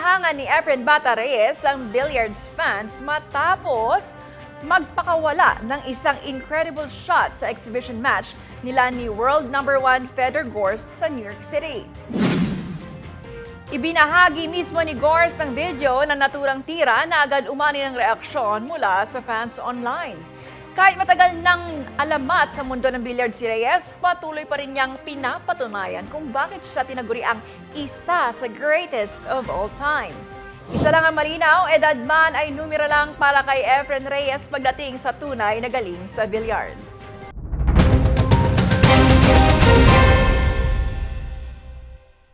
Hinahangan ni Efren Bata Reyes ang billiards fans matapos magpakawala ng isang incredible shot sa exhibition match nila ni world number 1 Fedor Gorst sa New York City. Ibinahagi mismo ni Gorst ang video na naturang tira na agad umani ng reaksyon mula sa fans online. Kahit matagal nang alamat sa mundo ng billiard si Reyes, patuloy pa rin niyang pinapatunayan kung bakit siya tinaguri ang isa sa greatest of all time. Isa lang ang malinaw, edad man ay numero lang para kay Efren Reyes pagdating sa tunay na galing sa billiards.